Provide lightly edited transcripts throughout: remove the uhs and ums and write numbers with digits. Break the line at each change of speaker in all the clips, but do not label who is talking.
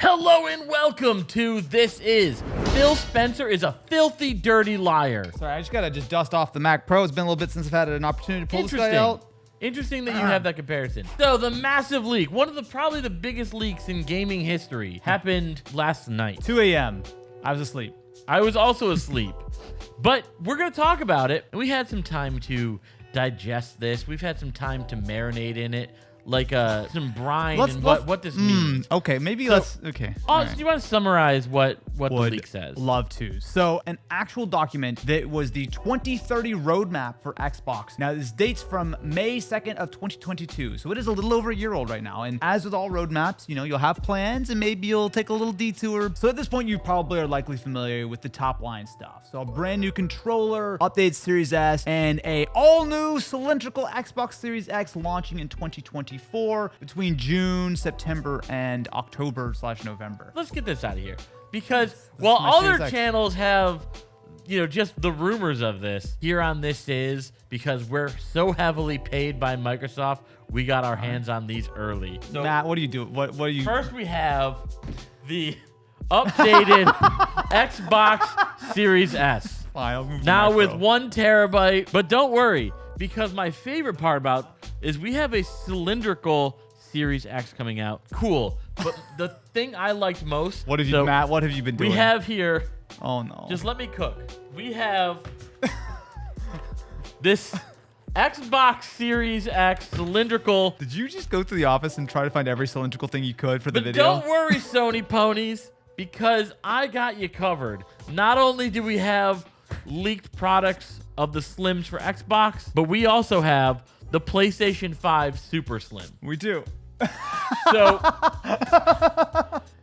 Hello and welcome to This Is. Phil Spencer is a filthy, dirty liar.
Sorry, I just gotta dust off the Mac Pro. It's been a little bit since I've had an opportunity to pull this guy out.
Interesting that you have that comparison. So the massive leak, one of the probably the biggest leaks in gaming history, happened last night.
2 a.m. I was asleep.
I was also asleep. But we're going to talk about it. And we had some time to digest this. We've had some time to marinate in it. Like some brine and what this means.
Okay, maybe
So,
let's... Okay. all right.
Do you want to summarize what the leak says?
Love to. So, an actual document that was the 2030 roadmap for Xbox. Now, this dates from May 2nd of 2022. So, it is a little over a year old right now. And as with all roadmaps, you know, you'll have plans and maybe you'll take a little detour. So, at this point, you probably are likely familiar with the top line stuff. So, a brand new controller, updated Series S, and a all-new cylindrical Xbox Series X launching in 2024 between June, September, and October/November.
Let's get this out of here. Because while other
Series X
channels have, just the rumors of this, here on This Is, because we're so heavily paid by Microsoft, we got our hands on these early. So
Matt, what do you do? What do you...
First, we have the updated Xbox Series S.
I'll move to
Now
Mac
with
Pro.
1 terabyte, but don't worry, because my favorite part about is we have a cylindrical Series X coming out. Cool. But the thing I liked most...
What have you, Matt? What have you been doing?
We have here...
Oh, no.
Just let me cook. We have this Xbox Series X cylindrical...
Did you just go to the office and try to find every cylindrical thing you could for the
But
video?
don't worry, Sony ponies, because I got you covered. Not only do we have leaked products of the Slims for Xbox, but we also have the PlayStation 5 Super Slim.
We do.
So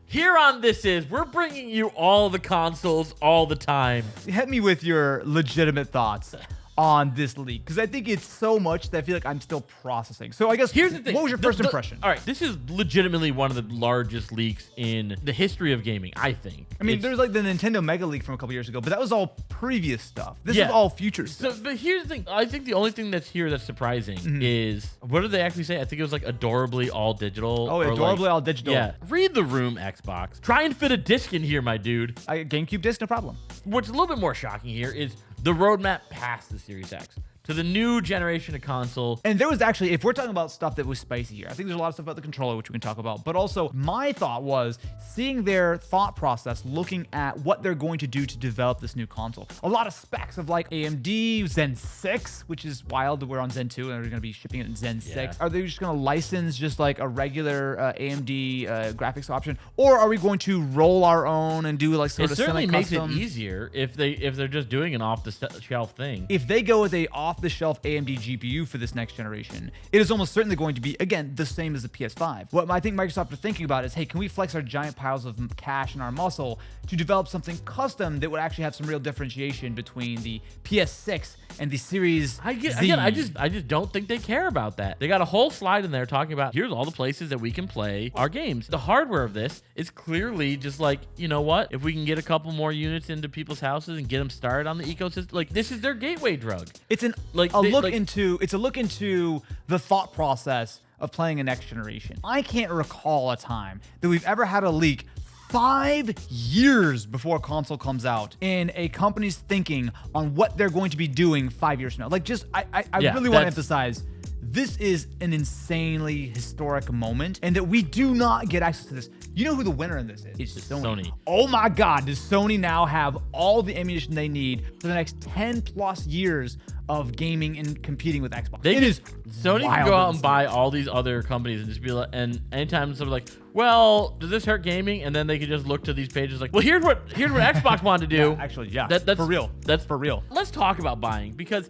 here on This Is, we're bringing you all the consoles all the time.
Hit me with your legitimate thoughts on this leak, because I think it's so much that I feel like I'm still processing. So I guess,
Here's the thing.
what was your first impression?
All right, this is legitimately one of the largest leaks in the history of gaming, I think.
I mean, there's like the Nintendo Mega Leak from a couple years ago, but that was all previous stuff. This
Yeah.
is all future stuff.
So, but here's the thing. I think the only thing that's here that's surprising is, what did they actually say? I think it was like adorably all digital.
Oh,
or
adorably
like,
all digital.
Yeah. Read the room, Xbox. Try and fit a disc in here, my dude.
GameCube disc, no problem.
What's a little bit more shocking here is the roadmap past the Series X to the new generation of console.
And there was actually, if we're talking about stuff that was spicy here, I think there's a lot of stuff about the controller, which we can talk about. But also, my thought was seeing their thought process, looking at what they're going to do to develop this new console. A lot of specs of like AMD, Zen 6, which is wild that we're on Zen 2 and they're going to be shipping it in Zen 6.
Yeah.
Are they just going to license just like a regular AMD graphics option? Or are we going to roll our own and do like sort
It
of
certainly makes it
semi-custom?
easier if they're just doing an off-the-shelf thing.
If they go with a off-the-shelf AMD GPU for this next generation, it is almost certainly going to be, again, the same as the PS5. What I think Microsoft are thinking about is, hey, can we flex our giant piles of cash and our muscle to develop something custom that would actually have some real differentiation between the PS6 and the Series Z?
I just don't think they care about that. They got a whole slide in there talking about here's all the places that we can play our games. The hardware of this is clearly just like, you know what? If we can get a couple more units into people's houses and get them started on the ecosystem, like this is their gateway drug.
It's a look into the thought process of playing a next generation. I can't recall a time that we've ever had a leak 5 years before a console comes out in a company's thinking on what they're going to be doing 5 years from now. Like, just I really want to emphasize, this is an insanely historic moment, and that we do not get access to this. You know who the winner in this is?
It's Sony.
Oh my God, does Sony now have all the ammunition they need for the next 10 plus years of gaming and competing with Xbox?
Sony can go out and buy all these other companies and just be like, and anytime someone's like, well, does this hurt gaming? And then they can just look to these pages like, well, here's what Xbox wanted to do.
Yeah, actually, yeah.
That's
for real.
That's
for real.
Let's talk about buying, because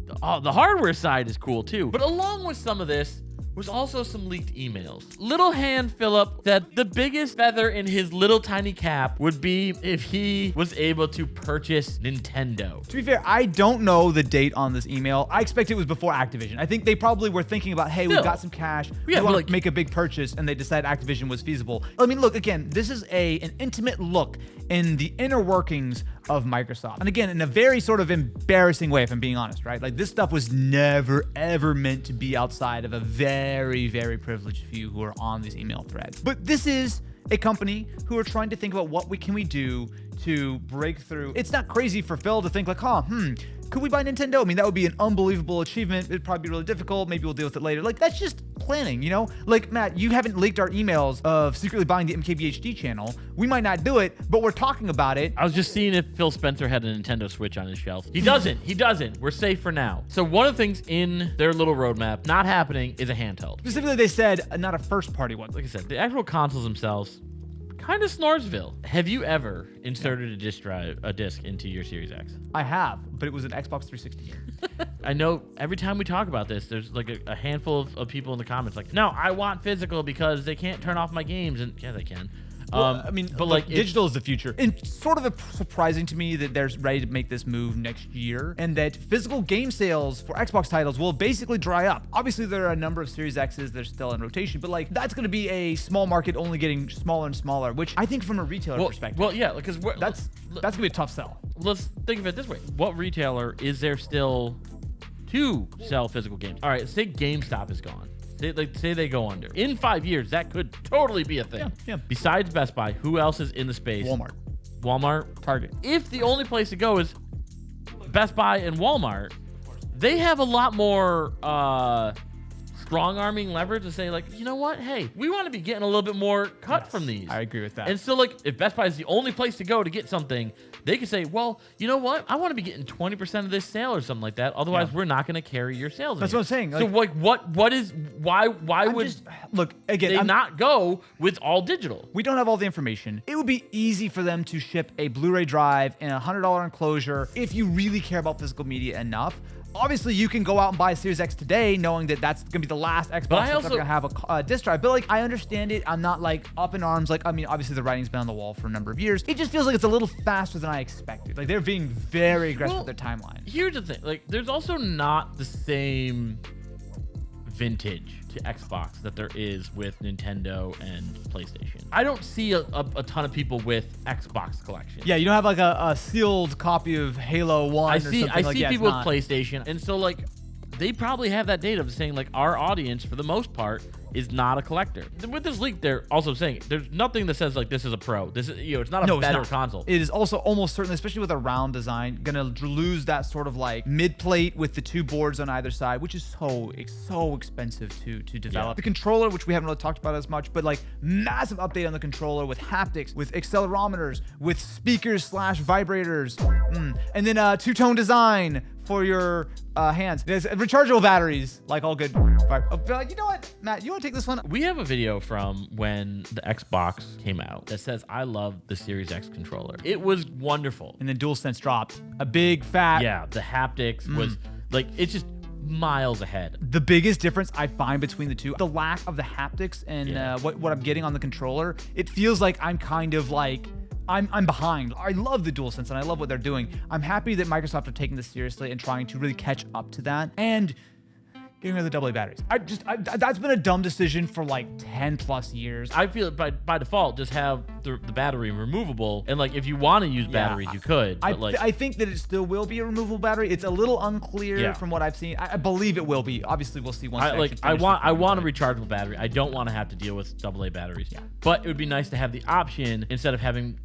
the hardware side is cool too. But along with some of this was also some leaked emails. Little Hand Philip said the biggest feather in his little tiny cap would be if he was able to purchase Nintendo.
To be fair, I don't know the date on this email. I expect it was before Activision. I think they probably were thinking about, hey, we've got some cash.
Yeah,
we want
like,
to make a big purchase, and they decided Activision was feasible. I mean, look, again, this is an intimate look in the inner workings of Microsoft. And again, in a very sort of embarrassing way, if I'm being honest, right? Like, this stuff was never, ever meant to be outside of a very, very privileged few who are on these email threads. But this is a company who are trying to think about what can we do to break through. It's not crazy for Phil to think like, could we buy Nintendo? I mean, that would be an unbelievable achievement. It'd probably be really difficult. Maybe we'll deal with it later. Like, that's just planning, you know? Like, Matt, you haven't leaked our emails of secretly buying the MKBHD channel. We might not do it, but we're talking about it.
I was just seeing if Phil Spencer had a Nintendo Switch on his shelf. He doesn't. He doesn't. We're safe for now. So one of the things in their little roadmap not happening is a handheld.
Specifically, they said not a first-party one.
Like I said, the actual consoles themselves, kind of Snoresville. Have you ever inserted a disc into your Series X?
I have, but it was an Xbox 360 game.
I know every time we talk about this, there's like a handful of people in the comments like, no, I want physical because they can't turn off my games. And yeah, they can.
Well, I mean, but like digital is the future. And sort of surprising to me that they're ready to make this move next year and that physical game sales for Xbox titles will basically dry up. Obviously, there are a number of Series X's that are still in rotation, but like that's going to be a small market only getting smaller and smaller, which I think from a retailer perspective.
Well, yeah, because
that's going to be a tough sell.
Let's think of it this way. What retailer is there still to sell physical games? All right, say GameStop is gone. Say they go under. In 5 years, that could totally be a thing.
Yeah.
Besides Best Buy, who else is in the space? Walmart.
Target.
If the only place to go is Best Buy and Walmart, they have a lot more strong-arming leverage to say, like, you know what? Hey, we want to be getting a little bit more cut from these.
I agree with that.
And so, like, if Best Buy is the only place to go to get something, they could say, well, you know what? I want to be getting 20% of this sale or something like that. Otherwise, we're not going to carry your sales.
That's what I'm saying.
So, like, why would
look again?
They not go with all digital?
We don't have all the information. It would be easy for them to ship a Blu-ray drive and a $100 enclosure if you really care about physical media enough. Obviously, you can go out and buy a Series X today knowing that that's going to be the last Xbox that's going to have a disc drive. But, like, I understand it. I'm not, like, up in arms. Like, I mean, obviously, the writing's been on the wall for a number of years. It just feels like it's a little faster than I expected. Like, they're being very aggressive with their timeline.
Here's the thing. Like, there's also not the same vintage to Xbox that there is with Nintendo and PlayStation. I don't see a ton of people with Xbox collections.
Yeah, you don't have like a sealed copy of Halo 1
I see people with PlayStation, and so like they probably have that data of saying like our audience for the most part is not a collector. With this leak, they're also saying there's nothing that says like this is a pro. This is it's not a better console.
It is also almost certainly, especially with a round design, gonna lose that sort of like mid plate with the two boards on either side, which is so expensive to develop. Yeah. The controller, which we haven't really talked about as much, but like massive update on the controller with haptics, with accelerometers, with speakers / vibrators, and then two-tone design for your hands. There's rechargeable batteries, like all good. You know what, Matt? You want to take this one?
We have a video from when the Xbox came out that says, I love the Series X controller. It was wonderful.
And then DualSense dropped. A big fat...
Yeah, the haptics was like, it's just miles ahead.
The biggest difference I find between the two, the lack of the haptics and what I'm getting on the controller, it feels like I'm kind of like... I'm behind. I love the DualSense and I love what they're doing. I'm happy that Microsoft are taking this seriously and trying to really catch up to that and getting rid of the AA batteries. That's been a dumb decision for like 10 plus years.
I feel by default, just have the battery removable. And like, if you want to use batteries, you could. But
I think that it still will be a removable battery. It's a little unclear from what I've seen. I believe it will be. Obviously, we'll see once.
I want a rechargeable battery. I don't want to have to deal with AA batteries. Yeah. But it would be nice to have the option instead of having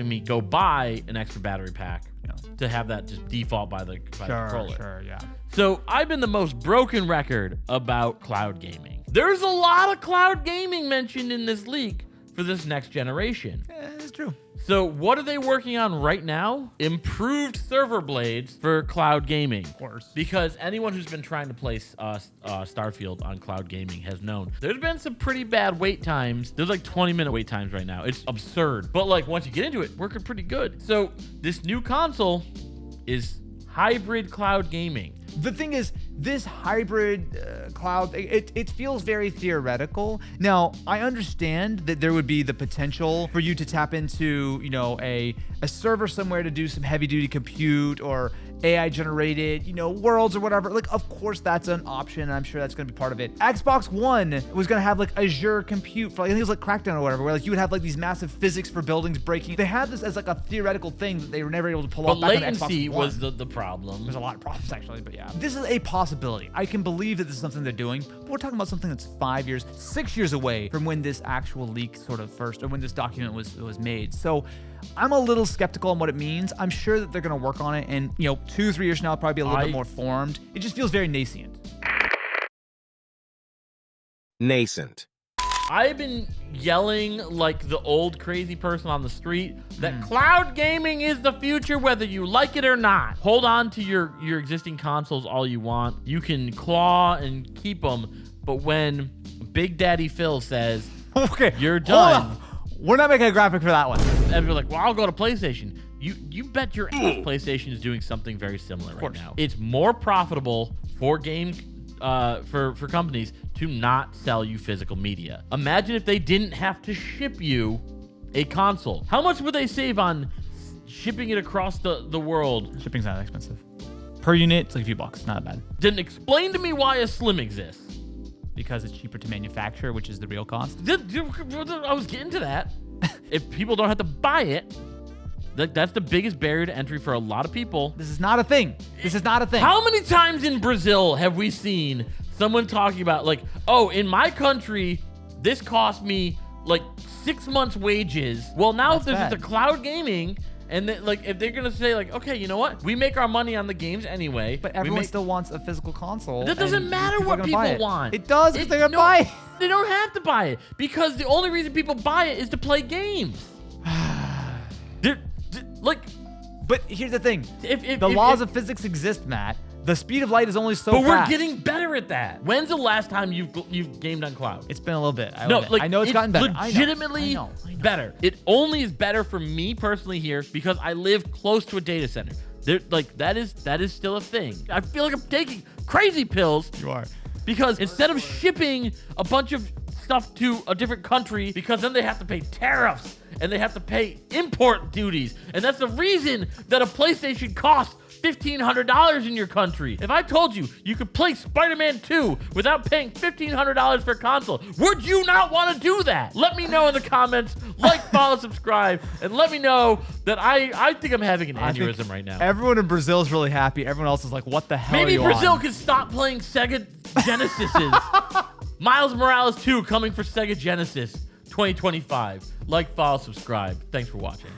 me go buy an extra battery pack. To have that just default by the controller.
Sure, yeah.
So I've been the most broken record about cloud gaming. There's a lot of cloud gaming mentioned in this leak for this next generation.
It's true.
So what are they working on right now? Improved server blades for cloud gaming.
Of course.
Because anyone who's been trying to place Starfield on cloud gaming has known there's been some pretty bad wait times. There's like 20-minute wait times right now. It's absurd. But like once you get into it, working pretty good. So this new console is hybrid cloud gaming.
The thing is, this hybrid cloud, it feels very theoretical. Now, I understand that there would be the potential for you to tap into, a server somewhere to do some heavy duty compute or AI generated, worlds or whatever. Like, of course, that's an option. And I'm sure that's going to be part of it. Xbox One was going to have like Azure compute for, like, I think it was like Crackdown or whatever, where like you would have like these massive physics for buildings breaking. They had this as like a theoretical thing that they were never able to pull off back on Xbox One.
Latency was the problem.
There's a lot of problems actually, but yeah. This is a possibility. I can believe that this is something they're doing, but we're talking about something that's 5 years, 6 years away from when this actual leak sort of first, or when this document was made. So I'm a little skeptical on what it means. I'm sure that they're going to work on it, and 2-3 years from now, it'll probably be a little bit more formed. It just feels very nascent.
Nascent.
I've been yelling like the old crazy person on the street that cloud gaming is the future, whether you like it or not. Hold on to your existing consoles all you want. You can claw and keep them, but when Big Daddy Phil says,
okay,
you're done.
Hold up. We're not making a graphic for that one.
And we're like, well, I'll go to PlayStation. You bet your ass PlayStation is doing something very similar right now. It's more profitable for for companies to not sell you physical media. Imagine if they didn't have to ship you a console. How much would they save on shipping it across the world?
Shipping's not that expensive. Per unit, it's like a few bucks. Not bad.
Didn't explain to me why a Slim exists.
Because it's cheaper to manufacture, which is the real cost.
I was getting to that. If people don't have to buy it, that's the biggest barrier to entry for a lot of people.
This is not a thing. This is not a thing.
How many times in Brazil have we seen someone talking about like, oh, in my country, this cost me like 6 months' wages. Well, now if there's the cloud gaming, and then, like, if they're gonna say like, okay, you know what? We make our money on the games anyway.
But everyone still wants a physical console.
That doesn't matter what people want.
It does because they're gonna buy it.
They don't have to buy it because the only reason people buy it is to play games.
But here's the thing:
if
the laws of physics exist, Matt. The speed of light is only so fast.
But we're getting better at that. When's the last time you've gamed on cloud?
It's been a little bit. I know it's gotten better.
Legitimately better. It only is better for me personally here because I live close to a data center. That is still a thing. I feel like I'm taking crazy pills.
You are.
Because instead of shipping a bunch of stuff to a different country, because then they have to pay tariffs and they have to pay import duties. And that's the reason that a PlayStation costs $1,500 in your country. If I told you you could play Spider-Man 2 without paying $1,500 for a console, would you not want to do that? Let me know in the comments. Like, follow, subscribe, and let me know that I think I'm having an aneurysm right now.
Everyone in Brazil is really happy. Everyone else is like, what the hell are you
Maybe Brazil
on?
could stop playing Sega Genesises. Miles Morales 2 coming for Sega Genesis 2025. Like, follow, subscribe. Thanks for watching.